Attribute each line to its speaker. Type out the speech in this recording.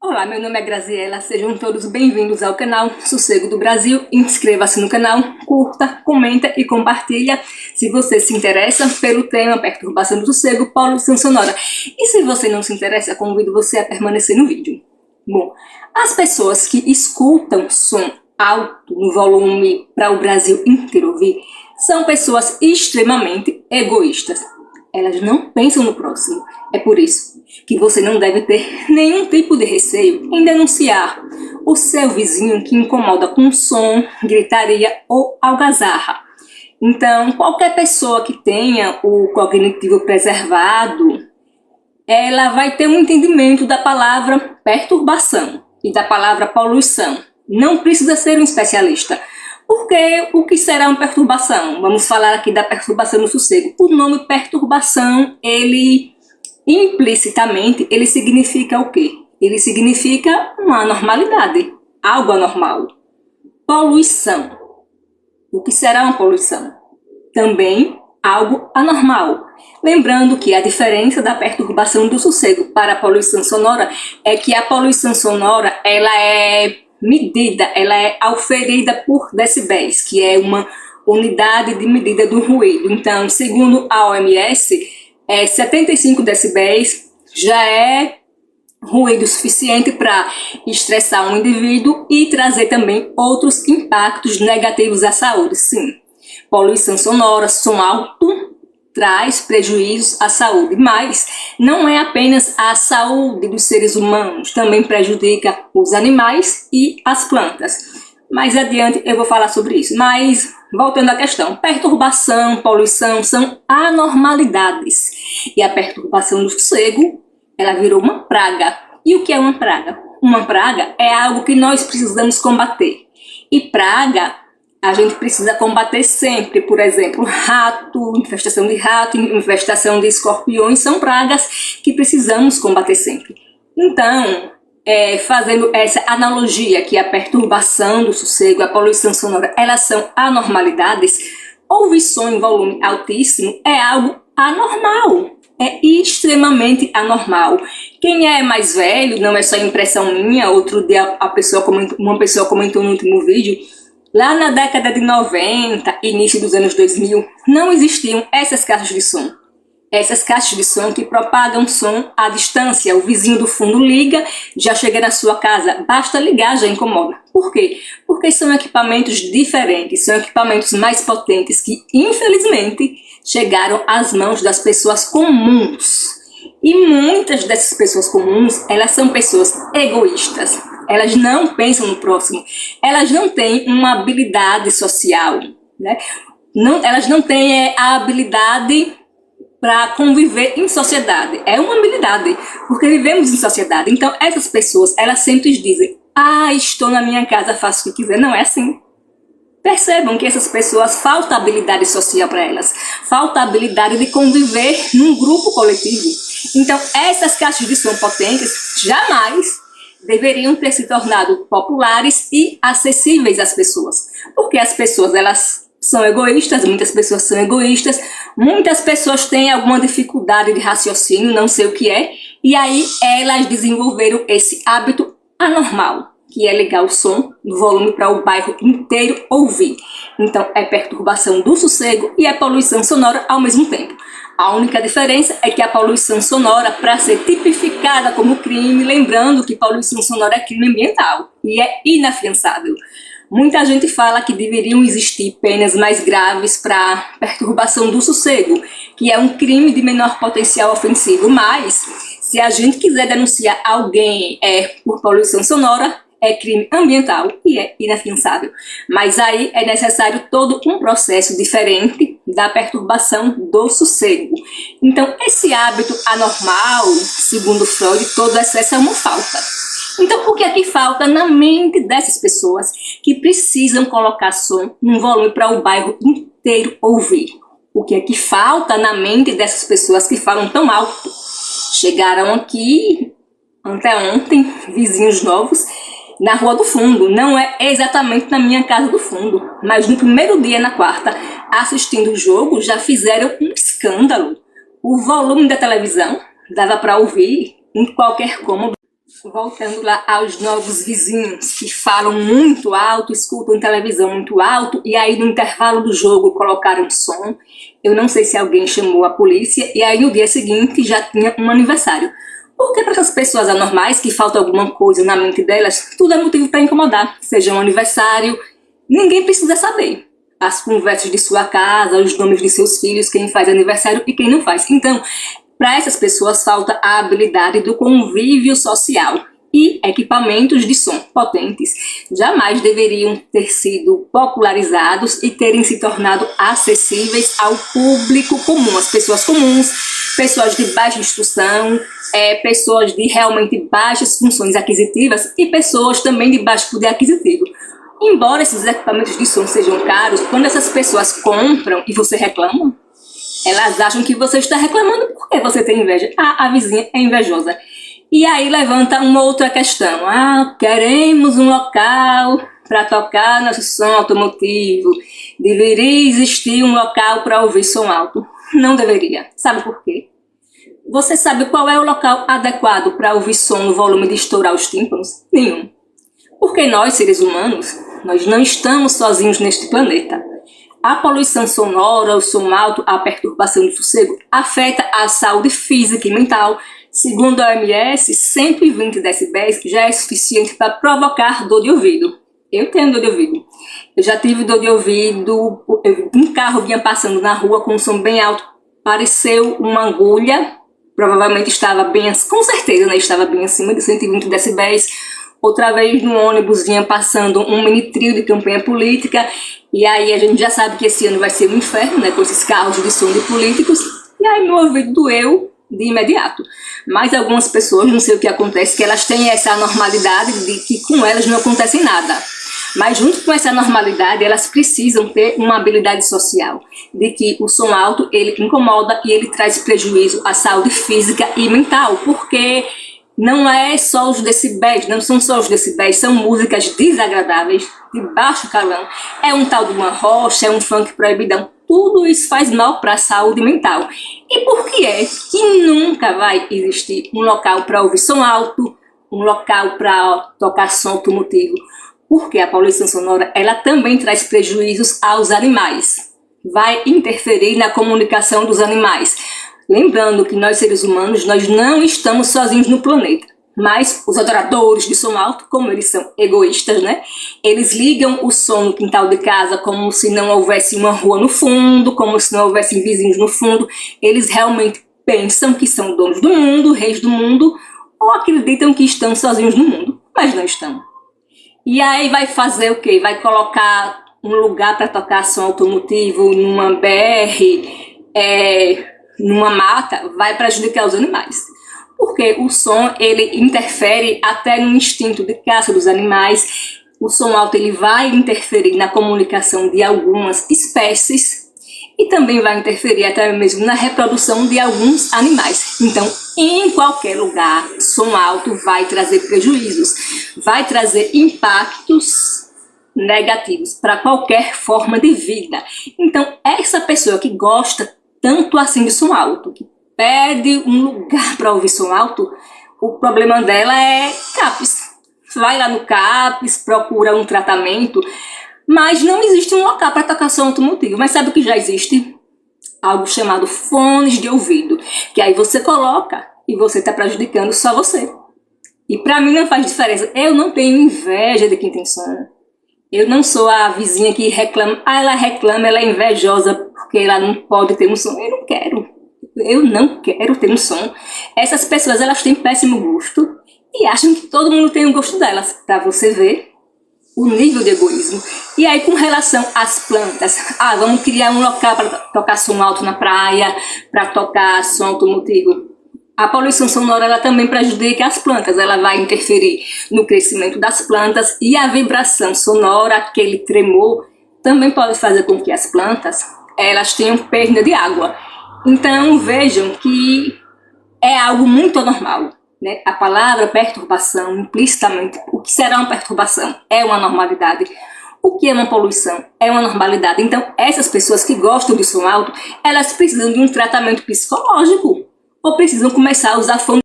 Speaker 1: Olá, meu nome é Graziela, sejam todos bem-vindos ao canal Sossego do Brasil. Inscreva-se no canal, curta, comenta e compartilha se você se interessa pelo tema perturbação do sossego, poluição sonora. E se você não se interessa, convido você a permanecer no vídeo. Bom, as pessoas que escutam som alto no volume para o Brasil inteiro ouvir são pessoas extremamente egoístas. Elas não pensam no próximo. É por isso que você não deve ter nenhum tipo de receio em denunciar o seu vizinho que incomoda com som, gritaria ou algazarra. Então, qualquer pessoa que tenha o cognitivo preservado, ela vai ter um entendimento da palavra perturbação e da palavra poluição. Não precisa ser um especialista. Porque o que será uma perturbação? Vamos falar aqui da perturbação do sossego. O nome perturbação, ele implicitamente, ele significa o quê? Ele significa uma anormalidade, algo anormal. Poluição. O que será uma poluição? Também algo anormal. Lembrando que a diferença da perturbação do sossego para a poluição sonora é que a poluição sonora, ela é medida, ela é auferida por decibéis, que é uma unidade de medida do ruído. Então, segundo a OMS, 75 decibéis já é ruído suficiente para estressar um indivíduo e trazer também outros impactos negativos à saúde. Sim, poluição sonora, som alto, traz prejuízos à saúde, mas não é apenas a saúde dos seres humanos, também prejudica os animais e as plantas. Mais adiante eu vou falar sobre isso, mas voltando à questão, perturbação, poluição são anormalidades e a perturbação do sossego, ela virou uma praga. E o que é uma praga? Uma praga é algo que nós precisamos combater, e praga a gente precisa combater sempre. Por exemplo, infestação de escorpiões são pragas que precisamos combater sempre. Então, fazendo essa analogia que a perturbação do sossego, a poluição sonora, elas são anormalidades, ouvir som em volume altíssimo é algo anormal, é extremamente anormal. Quem é mais velho, não é só impressão minha, outro dia uma pessoa comentou no último vídeo, lá na década de 90, início dos anos 2000, não existiam essas caixas de som. Essas caixas de som que propagam som à distância. O vizinho do fundo liga, já chega na sua casa, basta ligar, já incomoda. Por quê? Porque são equipamentos diferentes, são equipamentos mais potentes que, infelizmente, chegaram às mãos das pessoas comuns. E muitas dessas pessoas comuns, elas são pessoas egoístas. Elas não pensam no próximo. Elas não têm uma habilidade social, né? Elas não têm a habilidade para conviver em sociedade. É uma habilidade, porque vivemos em sociedade. Então, essas pessoas, elas sempre dizem, estou na minha casa, faço o que quiser. Não é assim. Percebam que essas pessoas, falta habilidade social para elas. Falta habilidade de conviver num grupo coletivo. Então, essas caixas de som potentes jamais deveriam ter se tornado populares e acessíveis às pessoas. Porque as pessoas, elas são egoístas, muitas pessoas são egoístas, muitas pessoas têm alguma dificuldade de raciocínio, não sei o que é, e aí elas desenvolveram esse hábito anormal, que é ligar o som do volume para o bairro inteiro ouvir. Então é perturbação do sossego e é poluição sonora ao mesmo tempo. A única diferença é que a poluição sonora, para ser tipificada como crime, lembrando que poluição sonora é crime ambiental e é inafiançável. Muita gente fala que deveriam existir penas mais graves para perturbação do sossego, que é um crime de menor potencial ofensivo, mas se a gente quiser denunciar alguém por poluição sonora, é crime ambiental e é inafiançável. Mas aí é necessário todo um processo diferente da perturbação do sossego. Então, esse hábito anormal, segundo Freud, todo excesso é uma falta. Então, o que é que falta na mente dessas pessoas que precisam colocar som num volume para o bairro inteiro ouvir? O que é que falta na mente dessas pessoas que falam tão alto? Chegaram aqui, anteontem, vizinhos novos, na rua do fundo. Não é exatamente na minha casa do fundo, mas no primeiro dia, na quarta, assistindo o jogo, já fizeram um escândalo. O volume da televisão dava para ouvir em qualquer cômodo. Voltando lá aos novos vizinhos que falam muito alto, escutam televisão muito alto e aí no intervalo do jogo colocaram som. Eu não sei se alguém chamou a polícia e aí no dia seguinte já tinha um aniversário. Porque para essas pessoas anormais que falta alguma coisa na mente delas, tudo é motivo para incomodar. Seja um aniversário, ninguém precisa saber as conversas de sua casa, os nomes de seus filhos, quem faz aniversário e quem não faz. Então, para essas pessoas falta a habilidade do convívio social e equipamentos de som potentes jamais deveriam ter sido popularizados e terem se tornado acessíveis ao público comum, as pessoas comuns, pessoas de baixa instrução, pessoas de realmente baixas funções aquisitivas e pessoas também de baixo poder aquisitivo. Embora esses equipamentos de som sejam caros, quando essas pessoas compram e você reclama, elas acham que você está reclamando porque você tem inveja. Ah, a vizinha é invejosa. E aí levanta uma outra questão. Ah, queremos um local para tocar nosso som automotivo. Deveria existir um local para ouvir som alto. Não deveria. Sabe por quê? Você sabe qual é o local adequado para ouvir som no volume de estourar os tímpanos? Nenhum. Porque nós, seres humanos, nós não estamos sozinhos neste planeta. A poluição sonora, o som alto, a perturbação do sossego afeta a saúde física e mental. Segundo a OMS, 120 decibéis já é suficiente para provocar dor de ouvido. Eu tenho dor de ouvido. Eu já tive dor de ouvido, um carro vinha passando na rua com um som bem alto, pareceu uma agulha, provavelmente estava bem, com certeza, né, estava bem acima de 120 decibéis. Outra vez no ônibus vinha passando um mini trio de campanha política, e aí a gente já sabe que esse ano vai ser um inferno, né, com esses carros de som de políticos, e aí meu ouvido doeu de imediato. Mas algumas pessoas, não sei o que acontece, que elas têm essa anormalidade de que com elas não acontece nada. Mas junto com essa normalidade, elas precisam ter uma habilidade social, de que o som alto, ele incomoda e ele traz prejuízo à saúde física e mental, porque não é só os decibéis, não são só os decibéis, são músicas desagradáveis, de baixo calão, é um tal de uma rocha, é um funk proibidão, tudo isso faz mal para a saúde mental. E por que é que nunca vai existir um local para ouvir som alto, um local para tocar som automotivo? Porque a poluição sonora, ela também traz prejuízos aos animais, vai interferir na comunicação dos animais. Lembrando que nós, seres humanos, nós não estamos sozinhos no planeta. Mas os adoradores de som alto, como eles são egoístas, né? Eles ligam o som no quintal de casa como se não houvesse uma rua no fundo, como se não houvessem vizinhos no fundo. Eles realmente pensam que são donos do mundo, reis do mundo, ou acreditam que estão sozinhos no mundo, mas não estão. E aí vai fazer o quê? Vai colocar um lugar para tocar som automotivo numa BR, numa mata, vai prejudicar os animais. Porque o som, ele interfere até no instinto de caça dos animais. O som alto, ele vai interferir na comunicação de algumas espécies e também vai interferir até mesmo na reprodução de alguns animais. Então, em qualquer lugar, som alto vai trazer prejuízos, vai trazer impactos negativos para qualquer forma de vida. Então, essa pessoa que gosta tanto assim de som alto, que pede um lugar para ouvir som alto, o problema dela é CAPES. Vai lá no CAPES, procura um tratamento, mas não existe um local para tocar som automotivo. Mas sabe o que já existe? Algo chamado fones de ouvido, que aí você coloca e você está prejudicando só você. E para mim não faz diferença. Eu não tenho inveja de quem tem som. Eu não sou a vizinha que reclama. Ah, ela reclama, ela é invejosa porque ela não pode ter um som. Eu não quero. Eu não quero ter um som. Essas pessoas, elas têm péssimo gosto e acham que todo mundo tem o gosto delas. Para você ver o nível de egoísmo. E aí, com relação às plantas, vamos criar um local para tocar som alto na praia, para tocar som automotivo. A poluição sonora, ela também prejudica as plantas, ela vai interferir no crescimento das plantas e a vibração sonora, aquele tremor, também pode fazer com que as plantas, elas tenham perda de água. Então, vejam que é algo muito anormal, né? A palavra perturbação, implicitamente, o que será uma perturbação? É uma normalidade. O que é uma poluição? É uma normalidade. Então, essas pessoas que gostam de som alto, elas precisam de um tratamento psicológico ou precisam começar a usar fone